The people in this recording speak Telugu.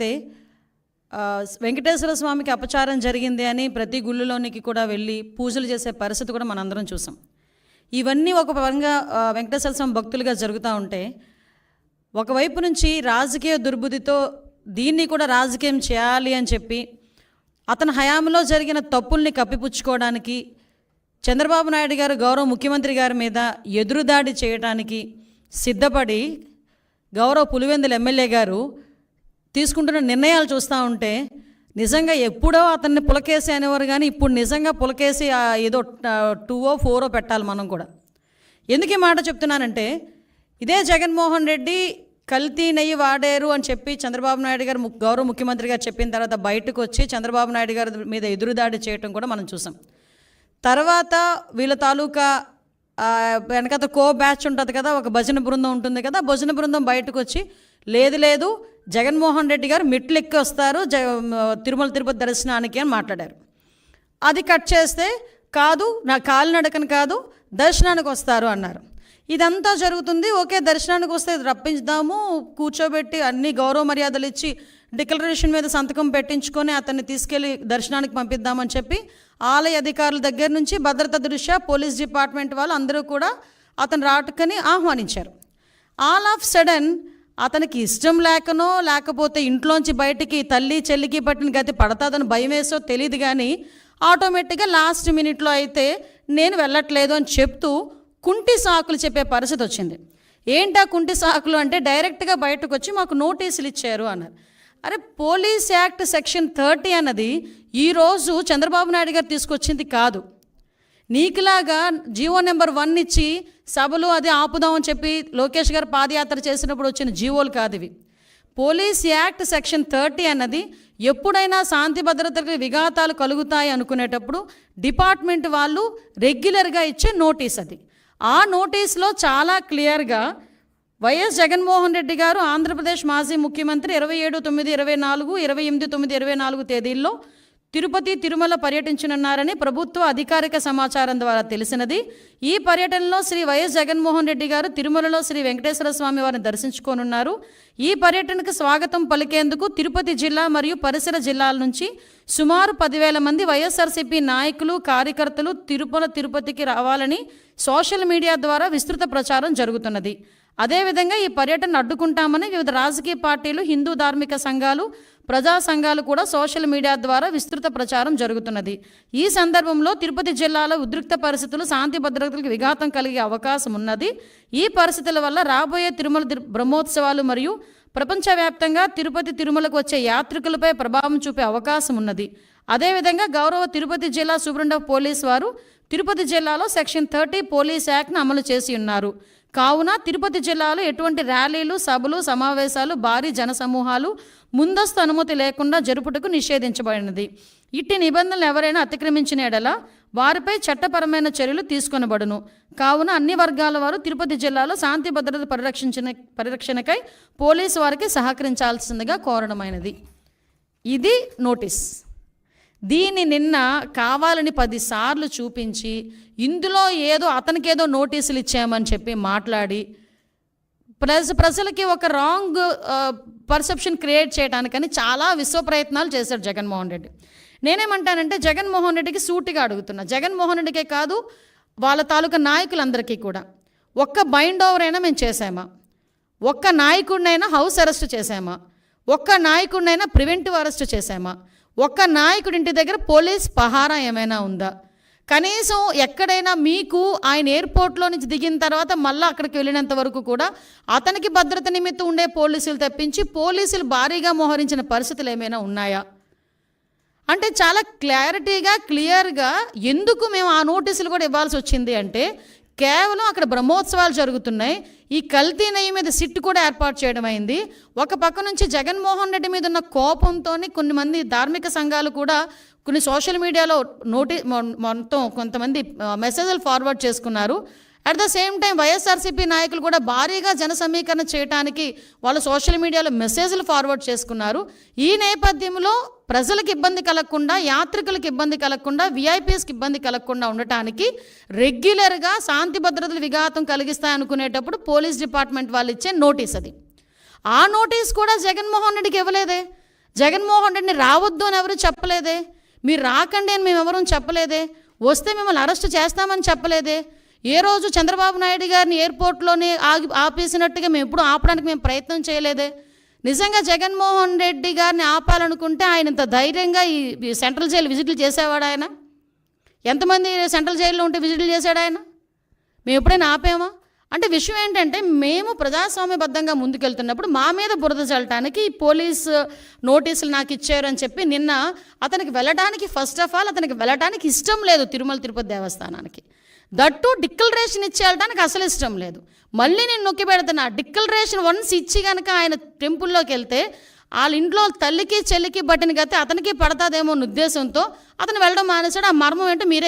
అయితే వెంకటేశ్వర స్వామికి అపచారం జరిగింది అని ప్రతి గుళ్ళలోనికి కూడా వెళ్ళి పూజలు చేసే పరిస్థితి కూడా మనందరం చూసాం. ఇవన్నీ ఒక పరంగా వెంకటేశ్వర స్వామి భక్తులుగా జరుగుతూ ఉంటే, ఒకవైపు నుంచి రాజకీయ దుర్బుద్ధితో దీన్ని కూడా రాజకీయం చేయాలి అని చెప్పి అతని హయాంలో జరిగిన తప్పుల్ని కప్పిపుచ్చుకోవడానికి చంద్రబాబు నాయుడు గారు గౌరవ ముఖ్యమంత్రి గారి మీద ఎదురుదాడి చేయడానికి సిద్ధపడి గౌరవ పులివెందుల ఎమ్మెల్యే గారు తీసుకుంటున్న నిర్ణయాలు చూస్తూ ఉంటే నిజంగా ఎప్పుడో అతన్ని పులకేసి అనేవారు, కానీ ఇప్పుడు నిజంగా పులకేసి ఏదో 2 or 4 పెట్టాలి మనం కూడా. ఎందుకు ఈ మాట చెప్తున్నానంటే, ఇదే జగన్మోహన్ రెడ్డి కల్తీ నెయ్యి వాడారు అని చెప్పి చంద్రబాబు నాయుడు గారు గౌరవ ముఖ్యమంత్రి గారు చెప్పిన తర్వాత బయటకు వచ్చి చంద్రబాబు నాయుడు గారి మీద ఎదురుదాడి చేయటం కూడా మనం చూసాం. తర్వాత వీళ్ళ తాలూకా వెనకత బ్యాచ్ ఉంటుంది కదా, ఒక భజన బృందం ఉంటుంది కదా, భజన బృందం బయటకు వచ్చి లేదు జగన్మోహన్ రెడ్డి గారు మెట్లు ఎక్కి వస్తారు తిరుమల తిరుపతి దర్శనానికి అని మాట్లాడారు. అది కట్ చేస్తే కాదు, నా కాలినడకని కాదు దర్శనానికి వస్తారు అన్నారు. ఇదంతా జరుగుతుంది. ఓకే, దర్శనానికి వస్తే రప్పించుదాము, కూర్చోబెట్టి అన్ని గౌరవ మర్యాదలు ఇచ్చి డిక్లరేషన్ మీద సంతకం పెట్టించుకొని అతన్ని తీసుకెళ్ళి దర్శనానికి పంపిద్దామని చెప్పి ఆలయ అధికారుల దగ్గర నుంచి భద్రత దృష్ట్యా పోలీస్ డిపార్ట్మెంట్ వాళ్ళు అందరూ కూడా అతను రాటుకని ఆహ్వానించారు. ఆల్ ఆఫ్ సడన్ అతనికి ఇష్టం లేకనో లేకపోతే ఇంట్లోంచి బయటికి తల్లి చెల్లికి పట్టిన గతి పడతాదని భయం వేసో తెలియదు, కానీ ఆటోమేటిక్గా లాస్ట్ మినిట్లో అయితే నేను వెళ్ళట్లేదు అని చెప్తూ కుంటి సాకులు చెప్పే పరిస్థితి వచ్చింది. ఏంటా కుంటి సాకులు అంటే, డైరెక్ట్గా బయటకు వచ్చి మాకు నోటీసులు ఇచ్చారు అన్నారు. అరే, పోలీస్ యాక్ట్ సెక్షన్ 30 అన్నది ఈరోజు చంద్రబాబు నాయుడు గారు తీసుకొచ్చింది కాదు. నీకులాగా జీవో నెంబర్ 1 ఇచ్చి సభలు అది ఆపుదామని చెప్పి లోకేష్ గారు పాదయాత్ర చేసినప్పుడు వచ్చిన జీవోలు కాదు ఇవి. పోలీస్ యాక్ట్ సెక్షన్ 30 అన్నది ఎప్పుడైనా శాంతి భద్రతలకు విఘాతాలు కలుగుతాయి అనుకునేటప్పుడు డిపార్ట్మెంట్ వాళ్ళు రెగ్యులర్గా ఇచ్చే నోటీస్ అది. ఆ నోటీస్లో చాలా క్లియర్గా వైఎస్ జగన్మోహన్ రెడ్డి గారు ఆంధ్రప్రదేశ్ మాజీ ముఖ్యమంత్రి 27/9/24, 28/9/24 తేదీల్లో తిరుపతి తిరుమల పర్యటించనున్నారని ప్రభుత్వ అధికారిక సమాచారం ద్వారా తెలిసినది. ఈ పర్యటనలో శ్రీ వైఎస్ జగన్మోహన్ రెడ్డి గారు తిరుమలలో శ్రీ వెంకటేశ్వర స్వామి వారిని దర్శించుకోనున్నారు. ఈ పర్యటనకు స్వాగతం పలికేందుకు తిరుపతి జిల్లా మరియు పరిసర జిల్లాల నుంచి సుమారు 10,000 మంది వైఎస్ఆర్సీపీ నాయకులు కార్యకర్తలు తిరుపతికి రావాలని సోషల్ మీడియా ద్వారా విస్తృత ప్రచారం జరుగుతున్నది. అదేవిధంగా ఈ పర్యటన అడ్డుకుంటామని వివిధ రాజకీయ పార్టీలు, హిందూ ధార్మిక సంఘాలు, ప్రజా సంఘాలు కూడా సోషల్ మీడియా ద్వారా విస్తృత ప్రచారం జరుగుతున్నది. ఈ సందర్భంలో తిరుపతి జిల్లాలో ఉద్రిక్త పరిస్థితులు, శాంతి భద్రతలకు విఘాతం కలిగే అవకాశం ఉన్నది. ఈ పరిస్థితుల వల్ల రాబోయే తిరుమల బ్రహ్మోత్సవాలు మరియు ప్రపంచవ్యాప్తంగా తిరుపతి తిరుమలకు వచ్చే యాత్రికులపై ప్రభావం చూపే అవకాశం ఉన్నది. అదేవిధంగా గౌరవ తిరుపతి జిల్లా సూపరింటెండెంట్ ఆఫ్ పోలీస్ వారు తిరుపతి జిల్లాలో సెక్షన్ 30 పోలీస్ యాక్ట్ను అమలు చేసి ఉన్నారు. కావున తిరుపతి జిల్లాలో ఎటువంటి ర్యాలీలు, సభలు, సమావేశాలు, భారీ జనసమూహాలు ముందస్తు అనుమతి లేకుండా జరుపుటకు నిషేధించబడినది. ఇట్టి నిబంధనలు ఎవరైనా అతిక్రమించిన ఎడల వారిపై చట్టపరమైన చర్యలు తీసుకొనబడును. కావున అన్ని వర్గాల వారు తిరుపతి జిల్లాలో శాంతి భద్రత పరిరక్షణకై పోలీసు వారికి సహకరించాల్సిందిగా కోరడమైనది. ఇది నోటీస్. దీన్ని నిన్న కావాలని 10 సార్లు చూపించి ఇందులో ఏదో అతనికేదో నోటీసులు ఇచ్చామని చెప్పి మాట్లాడి ప్రజలకి ఒక రాంగ్ పర్సెప్షన్ క్రియేట్ చేయడానికని చాలా విశ్వ ప్రయత్నాలు చేశాడు జగన్మోహన్ రెడ్డి. నేనేమంటానంటే, జగన్మోహన్ రెడ్డికి సూటిగా అడుగుతున్నా, జగన్మోహన్ రెడ్డికే కాదు వాళ్ళ తాలూకా నాయకులందరికీ కూడా, ఒక్క బైండ్ ఓవర్ అయినా మేము చేసామా? ఒక్క నాయకుడినైనా హౌస్ అరెస్ట్ చేసామా? ఒక్క నాయకుడినైనా ప్రివెంటివ్ అరెస్ట్ చేసామా? ఒక్క నాయకుడి ఇంటి దగ్గర పోలీస్ పహారా ఏమైనా ఉందా? కనీసం ఎక్కడైనా మీకు ఆయన ఎయిర్పోర్ట్లో నుంచి దిగిన తర్వాత మళ్ళీ అక్కడికి వెళ్ళినంత వరకు కూడా అతనికి భద్రత నిమిత్తం ఉండే పోలీసులు తెప్పించి పోలీసులు భారీగా మోహరించిన పరిస్థితులు ఏమైనా ఉన్నాయా? అంటే చాలా క్లారిటీగా, క్లియర్గా ఎందుకు మేము ఆ నోటీసులు కూడా ఇవ్వాల్సి వచ్చింది అంటే, కేవలం అక్కడ బ్రహ్మోత్సవాలు జరుగుతున్నాయి, ఈ కల్తీ నెయ్యి మీద సిట్ కూడా ఏర్పాటు చేయడం అయింది. ఒక పక్క నుంచి జగన్మోహన్ రెడ్డి మీద ఉన్న కోపంతో కొన్ని మంది ధార్మిక సంఘాలు కూడా కొన్ని సోషల్ మీడియాలో మొత్తం కొంతమంది మెసేజ్లు ఫార్వర్డ్ చేసుకున్నారు. At the same time YSRCP నాయకులు కూడా భారీగా జన సమీకరణ చేయడానికి వాళ్ళు సోషల్ మీడియాలో మెసేజ్లు ఫార్వర్డ్ చేసుకున్నారు. ఈ నేపథ్యంలో ప్రజలకు ఇబ్బంది కలగకుండా, యాత్రికులకు ఇబ్బంది కలగకుండా, విఐపీఎస్కి ఇబ్బంది కలగకుండా ఉండటానికి రెగ్యులర్గా శాంతి భద్రతలు విఘాతం కలిగిస్తాయనుకునేటప్పుడు పోలీస్ డిపార్ట్మెంట్ వాళ్ళు ఇచ్చే నోటీస్ అది. ఆ నోటీస్ కూడా జగన్మోహన్ రెడ్డికి ఇవ్వలేదే. జగన్మోహన్ రెడ్డిని రావద్దు అని ఎవరు చెప్పలేదే, మీరు రాకండి అని మేము ఎవరూ చెప్పలేదే, వస్తే మిమ్మల్ని అరెస్ట్ చేస్తామని చెప్పలేదే, ఏ రోజు చంద్రబాబు నాయుడు గారిని ఎయిర్పోర్ట్లోనే ఆపేసినట్టుగా మేము ఎప్పుడు ఆపడానికి మేము ప్రయత్నం చేయలేదే. నిజంగా జగన్మోహన్ రెడ్డి గారిని ఆపాలనుకుంటే ఆయన ఇంత ధైర్యంగా ఈ సెంట్రల్ జైలు విజిట్లు చేసేవాడు ఆయన? ఎంతమంది సెంట్రల్ జైల్లో ఉంటే విజిట్లు చేశాడు ఆయన? మేము ఎప్పుడైనా ఆపామా? అంటే విషయం ఏంటంటే, మేము ప్రజాస్వామ్యబద్ధంగా ముందుకెళ్తున్నప్పుడు మా మీద బురద చల్లటానికి పోలీసు నోటీసులు నాకు ఇచ్చారు అని చెప్పి నిన్న అతనికి వెళ్ళడానికి ఫస్ట్ ఆఫ్ ఆల్ అతనికి వెళ్ళడానికి ఇష్టం లేదు తిరుమల తిరుపతి దేవస్థానానికి. దట్టు డిక్లరేషన్ ఇచ్చి వెళ్ళడానికి అసలు ఇష్టం లేదు. మళ్ళీ నేను నొక్కి పెడుతున్నా, డిక్లరేషన్ వన్స్ ఇచ్చి కనుక ఆయన టెంపుల్లోకి వెళ్తే వాళ్ళ ఇంట్లో తల్లికి చెల్లికి బట్టిన గతి అతనికి పడతాదేమో అన్న ఉద్దేశంతో అతను వెళ్ళడం మానేశాడు. ఆ మర్మం ఏంటో మీరే